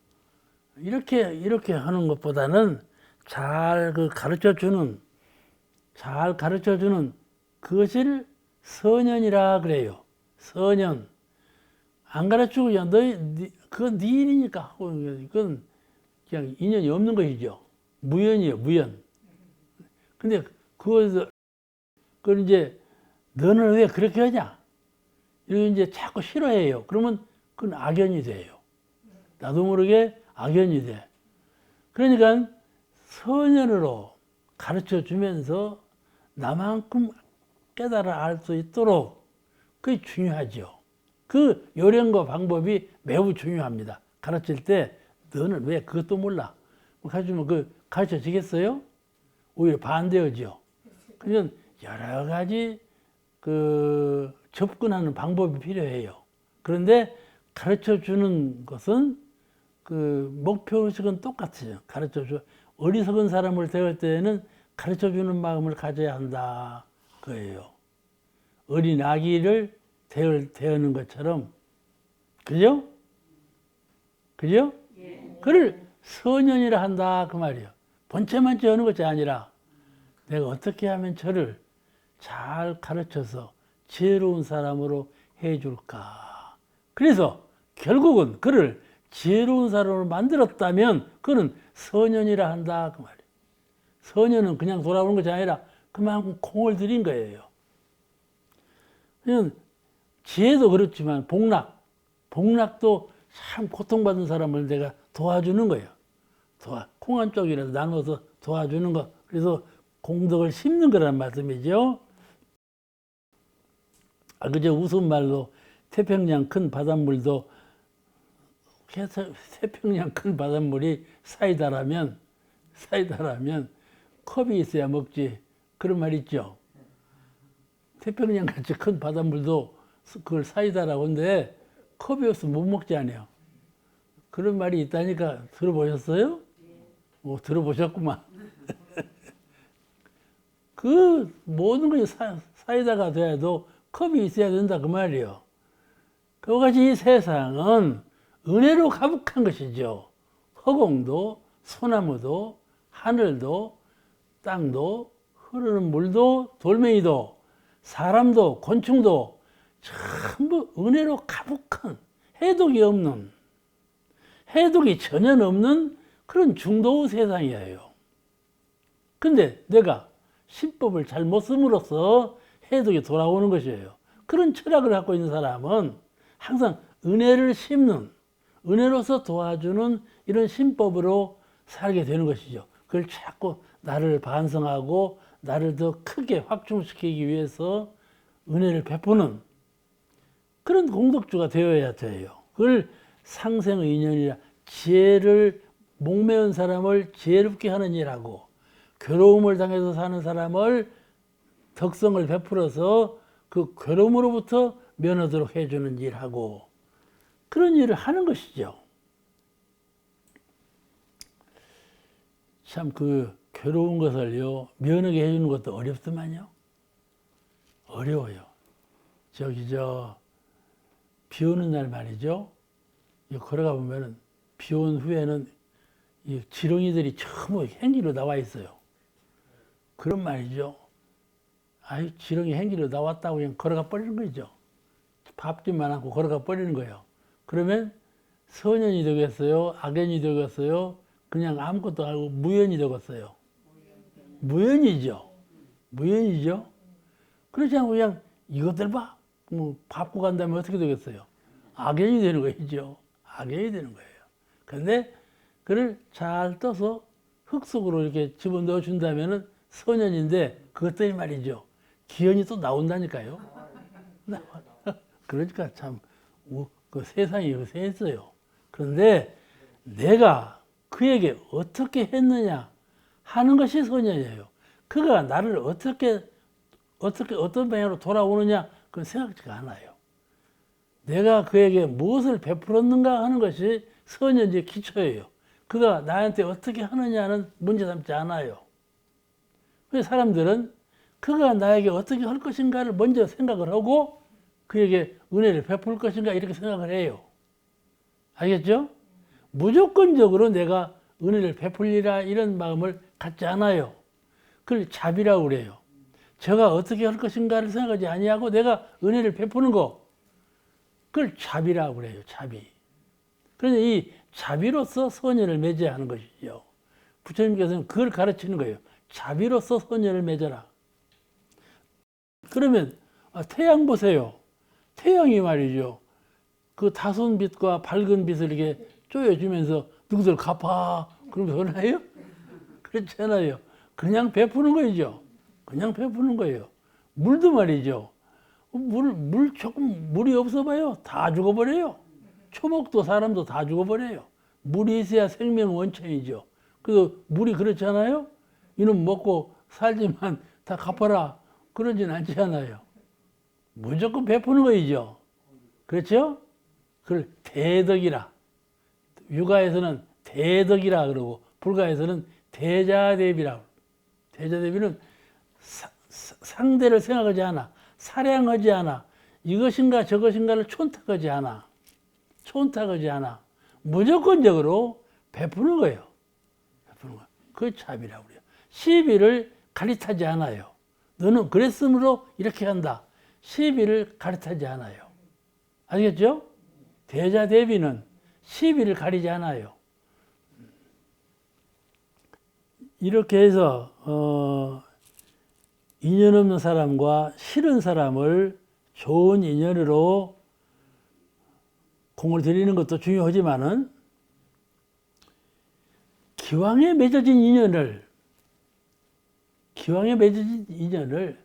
이렇게 하는 것보다는 잘 가르쳐주는 그것을 선연이라 그래요. 선연. 안 가르치고 그건 네 일이니까 그건 그냥 인연이 없는 것이죠. 무연이에요, 무연. 근데 그걸 이제 너는 왜 그렇게 하냐? 이러고 이제 자꾸 싫어해요. 그러면 그건 악연이 돼요. 나도 모르게 악연이 돼. 그러니까 선연으로 가르쳐 주면서 나만큼 깨달아 알 수 있도록 그게 중요하죠. 그 요령과 방법이 매우 중요합니다. 가르칠 때 너는 왜 그것도 몰라? 가르치면 가르쳐 지겠어요? 오히려 반대하죠. 그러니까 여러 가지 접근하는 방법이 필요해요. 그런데 가르쳐 주는 것은 목표의식은 똑같아요. 가르쳐 줘. 어리석은 사람을 대할 때에는 가르쳐 주는 마음을 가져야 한다. 그예요. 어린 아기를 대하는 것처럼. 그죠? 그죠? 그를 선연이라 한다. 그 말이에요. 번째만째 하는 것이 아니라 내가 어떻게 하면 저를 잘 가르쳐서 지혜로운 사람으로 해줄까. 그래서 결국은 그를 지혜로운 사람으로 만들었다면 그는 선연이라 한다. 그 말이에요. 선연은 그냥 돌아오는 것이 아니라 그만큼 공을 들인 거예요. 그냥 지혜도 그렇지만 복락도 참 고통받은 사람을 내가 도와주는 거예요. 콩 한 쪽이라도 나눠서 도와주는 거. 그래서 공덕을 심는 거란 말씀이죠. 그저 우스운말로 태평양 큰 바닷물도 태평양 큰 바닷물이 사이다라면 컵이 있어야 먹지. 그런 말 있죠. 태평양 같이 큰 바닷물도 그걸 사이다라고 하는데 컵이 없으면 못 먹지 않아요. 그런 말이 있다니까 들어보셨어요? 들어보셨구만. 그 모든 것이 사이다가 돼야도 컵이 있어야 된다 그 말이에요. 그같이 이 세상은 은혜로 가득한 것이죠. 허공도 소나무도 하늘도 땅도 흐르는 물도 돌멩이도 사람도 곤충도 전부 은혜로 가득한 해독이 없는 해독이 전혀 없는 그런 중도 세상이에요. 근데 내가 신법을 잘못 씀으로써 해독이 돌아오는 것이에요. 그런 철학을 갖고 있는 사람은 항상 은혜를 심는, 은혜로서 도와주는 이런 신법으로 살게 되는 것이죠. 그걸 자꾸 나를 반성하고 나를 더 크게 확충시키기 위해서 은혜를 베푸는 그런 공덕주가 되어야 돼요. 그걸 상생의 인연이라, 지혜를 목매운 사람을 지혜롭게 하는 일하고 괴로움을 당해서 사는 사람을 덕성을 베풀어서 그 괴로움으로부터 면하도록 해주는 일하고 그런 일을 하는 것이죠. 참 그 괴로운 것을요 면하게 해주는 것도 어렵더만요. 어려워요. 비 오는 날 말이죠. 걸어가 보면은 비 온 후에는 이 지렁이들이 전부 행기로 나와 있어요. 그런 말이죠. 아유, 지렁이 행기로 나왔다고 그냥 걸어가 버리는 거죠. 밟지만 않고 걸어가 버리는 거예요. 그러면 선연이 되겠어요? 악연이 되겠어요? 그냥 아무것도 아니고 무연이 되겠어요. 무연이죠. 무연이죠. 그렇지 않고 그냥 이것들 봐. 밟고 간다면 어떻게 되겠어요? 악연이 되는 거죠. 악연이 되는 거예요. 그런데 그를 잘 떠서 흙 속으로 이렇게 집어넣어 준다면은 선연인데 그것들이 말이죠. 기연이 또 나온다니까요. 그러니까 참, 그 세상이 요새했어요. 그런데 내가 그에게 어떻게 했느냐 하는 것이 선연이에요. 그가 나를 어떻게 어떤 방향으로 돌아오느냐 그건 생각지가 않아요. 내가 그에게 무엇을 베풀었는가 하는 것이 선연의 기초예요. 그가 나한테 어떻게 하느냐는 문제 삼지 않아요. 그래서 사람들은 그가 나에게 어떻게 할 것인가를 먼저 생각을 하고 그에게 은혜를 베풀 것인가 이렇게 생각을 해요. 알겠죠? 무조건적으로 내가 은혜를 베풀리라 이런 마음을 갖지 않아요. 그걸 자비라고 그래요. 제가 어떻게 할 것인가를 생각하지 아니하고 내가 은혜를 베푸는 거 그걸 자비라고 그래요. 자비. 그래서 이 자비로서 선연을 맺어야 하는 것이죠. 부처님께서는 그걸 가르치는 거예요. 자비로서 선연을 맺어라. 그러면 태양 보세요. 태양이 말이죠. 그 다손빛과 밝은 빛을 이렇게 쪼여주면서 누구들 갚아 그러면서 그러나요? 그렇지 않아요. 그냥 베푸는 거죠. 그냥 베푸는 거예요. 물도 말이죠. 물이 없어 봐요. 다 죽어버려요. 초목도 사람도 다 죽어버려요. 물이 있어야 생명 원천이죠. 그래서 물이 그렇잖아요. 이놈 먹고 살지만 다 갚아라. 그러진 않지 않아요. 무조건 베푸는 거이죠. 그렇죠? 그걸 대덕이라. 유가에서는 대덕이라 그러고 불가에서는 대자대비라. 대자대비는 상대를 생각하지 않아. 사량하지 않아. 이것인가 저것인가를 촌탁하지 않아. 촌탁하지 않아. 무조건적으로 베푸는 거예요. 베푸는 거. 그게 자비라고 그래요. 시비를 가릿하지 않아요. 너는 그랬으므로 이렇게 한다. 시비를 가릿하지 않아요. 알겠죠? 대자대비는 시비를 가리지 않아요. 이렇게 해서 인연 없는 사람과 싫은 사람을 좋은 인연으로 공을 들이는 것도 중요하지만은 기왕에 맺어진 인연을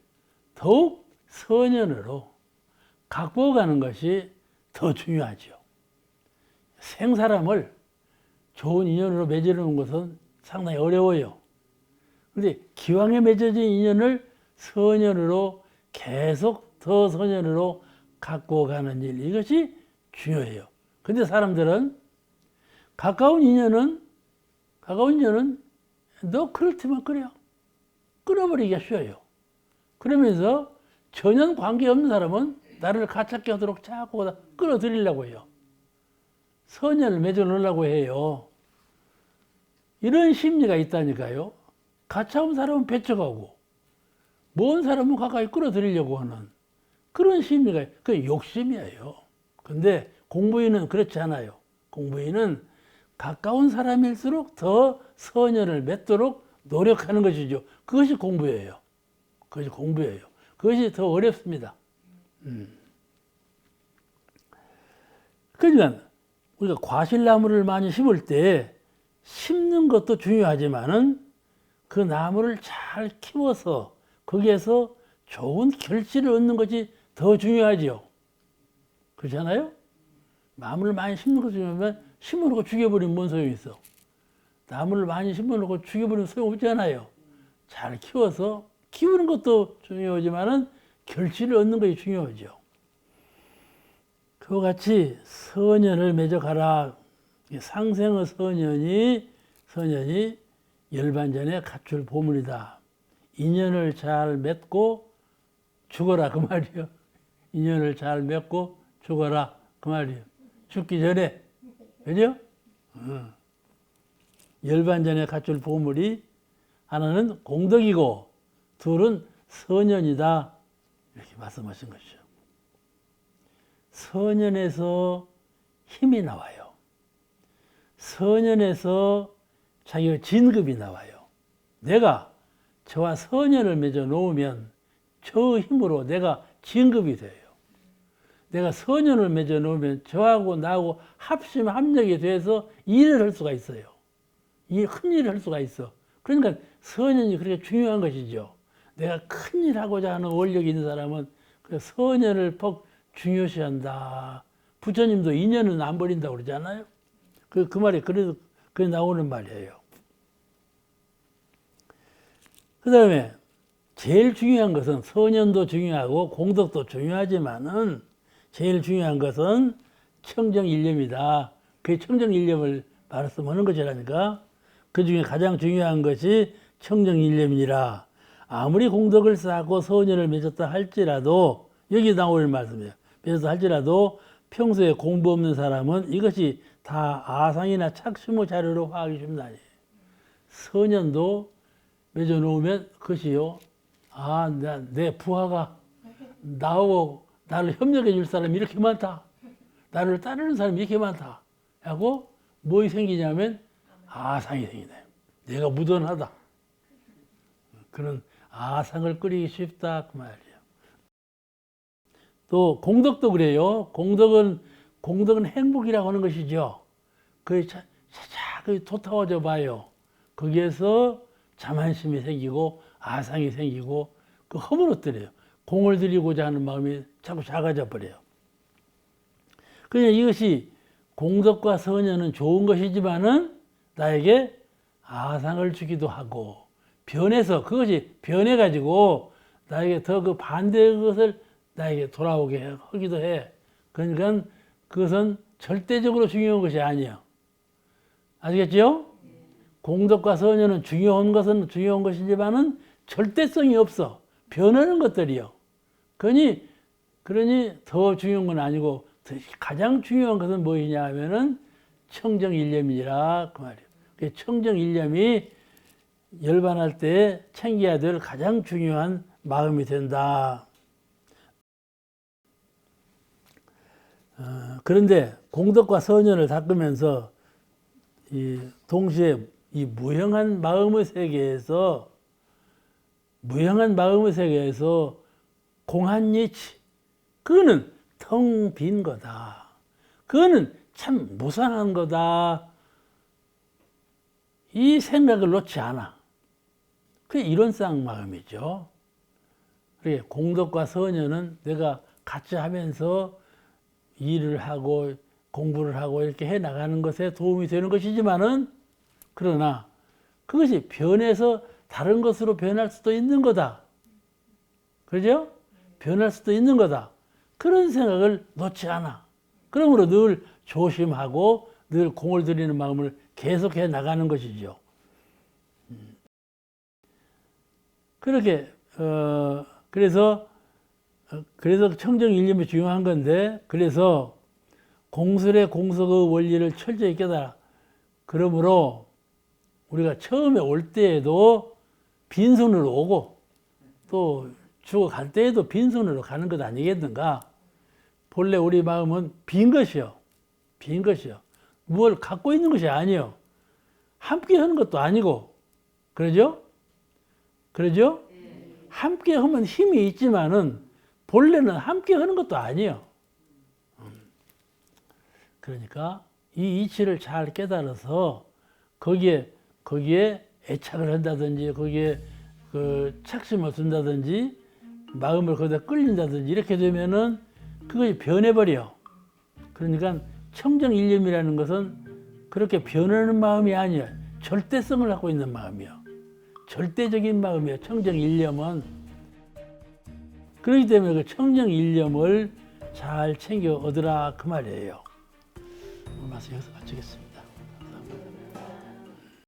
더욱 선연으로 갖고 가는 것이 더 중요하죠. 생사람을 좋은 인연으로 맺어놓는 것은 상당히 어려워요. 그런데 기왕에 맺어진 인연을 선연으로 계속 더 선연으로 갖고 가는 일, 이것이 중요해요. 근데 사람들은 가까운 인연은 너 그럴 테면 그래요. 끊어버리기가 쉬워요. 그러면서 전혀 관계없는 사람은 나를 가깝게 하도록 자꾸 끌어들이려고 해요. 선연을 맺어놓으려고 해요. 이런 심리가 있다니까요. 가까운 사람은 배척하고 먼 사람은 가까이 끌어들이려고 하는 그런 심리가, 그게 욕심이에요. 근데 공부인은 그렇지 않아요. 공부인은 가까운 사람일수록 더 선연을 맺도록 노력하는 것이죠. 그것이 공부예요. 그것이 공부예요. 그것이 더 어렵습니다. 그러니까 우리가 과실나무를 많이 심을 때 심는 것도 중요하지만은 그 나무를 잘 키워서 거기에서 좋은 결실을 얻는 것이 더 중요하지요. 그렇잖아요? 나무를 많이 심는 것도 중요하면 심어놓고 죽여버리면 뭔 소용이 있어? 나무를 많이 심어놓고 죽여버리면 소용없잖아요. 잘 키워서 키우는 것도 중요하지만은 결실을 얻는 것이 중요하죠. 그와 같이 선연을 맺어가라. 상생의 선연이 열반전에 갖출 보물이다. 인연을 잘 맺고 죽어라 그 말이요. 인연을 잘 맺고 죽어라 그 말이요. 죽기 전에, 그죠? 열반전에 갖출 보물이 하나는 공덕이고 둘은 선연이다. 이렇게 말씀하신 것이죠. 선연에서 힘이 나와요. 선연에서 자기의 진급이 나와요. 내가 저와 선연을 맺어 놓으면 저 힘으로 내가 진급이 돼요. 내가 선연을 맺어 놓으면 저하고 나하고 합력이 돼서 일을 할 수가 있어요. 큰 일을 할 수가 있어. 그러니까 선연이 그렇게 중요한 것이죠. 내가 큰 일 하고자 하는 원력이 있는 사람은 그 선연을 퍽 중요시한다. 부처님도 인연은 안 버린다고 그러잖아요. 그 말이 그래도 나오는 말이에요. 그 다음에 제일 중요한 것은 선연도 중요하고 공덕도 중요하지만은 제일 중요한 것은 청정일념이다. 그 청정일념을 말씀하는 것이라니까. 그 중에 가장 중요한 것이 청정일념이니라. 아무리 공덕을 쌓고 선연을 맺었다 할지라도, 여기 나올 말씀이에요. 맺었다 할지라도 평소에 공부 없는 사람은 이것이 다 아상이나 착심의 자료로 화하기 쉽나니. 선연도 맺어놓으면 그것이요. 내 부하가 나하고 나를 협력해 줄 사람이 이렇게 많다. 나를 따르는 사람이 이렇게 많다. 하고 뭐가 생기냐면 아상이 생기네. 내가 무던하다. 그런 아상을 끓이기 쉽다. 그 말이에요. 또 공덕도 그래요. 공덕은 행복이라고 하는 것이죠. 그게 차차히 솟아져 봐요. 거기에서 자만심이 생기고 아상이 생기고 그 허물어뜨려요. 공을 들이고자 하는 마음이 자꾸 작아져 버려요. 그냥 이것이 공덕과 선연은 좋은 것이지만은 나에게 아상을 주기도 하고 변해서 그것이 변해가지고 나에게 더 그 반대의 것을 나에게 돌아오게 하기도 해. 그러니까 그것은 절대적으로 중요한 것이 아니에요. 아시겠죠? 공덕과 선연은 중요한 것은 중요한 것이지만은 절대성이 없어. 변하는 것들이요. 그러니 더 중요한 건 아니고 가장 중요한 것은 무엇이냐 하면은 청정일념이라 그 말이에요. 그 청정일념이 열반할 때 챙겨야 될 가장 중요한 마음이 된다. 그런데 공덕과 선연을 닦으면서 동시에 이 무형한 마음의 세계에서 공한 이치, 그거는 텅 빈 거다. 그거는 참 무상한 거다. 이 생각을 놓지 않아. 그게 이론상 마음이죠. 그래, 공덕과 선연은 내가 같이 하면서 일을 하고 공부를 하고 이렇게 해 나가는 것에 도움이 되는 것이지만은, 그러나 그것이 변해서 다른 것으로 변할 수도 있는 거다. 그죠? 변할 수도 있는 거다. 그런 생각을 놓지 않아. 그러므로 늘 조심하고 늘 공을 들이는 마음을 계속해 나가는 것이죠. 그렇게 그래서 청정일념이 중요한 건데, 그래서 공설의 공석의 원리를 철저히 깨달아. 그러므로 우리가 처음에 올 때에도 빈손으로 오고 또 죽어갈 때에도 빈손으로 가는 것 아니겠는가. 본래 우리 마음은 빈 것이요. 빈 것이요. 뭘 갖고 있는 것이 아니요. 함께 하는 것도 아니고. 그러죠? 그러죠? 함께 하면 힘이 있지만은 본래는 함께 하는 것도 아니요. 그러니까 이 이치를 잘 깨달아서 거기에 애착을 한다든지 거기에 그 착심을 둔다든지 마음을 거기다 끌린다든지 이렇게 되면은 그것이 변해버려. 그러니까 청정일념이라는 것은 그렇게 변하는 마음이 아니야. 절대성을 갖고 있는 마음이야. 절대적인 마음이야. 청정일념은. 그렇기 때문에 그 청정일념을 잘 챙겨 얻으라 그 말이에요. 오늘 말씀 여기서 마치겠습니다.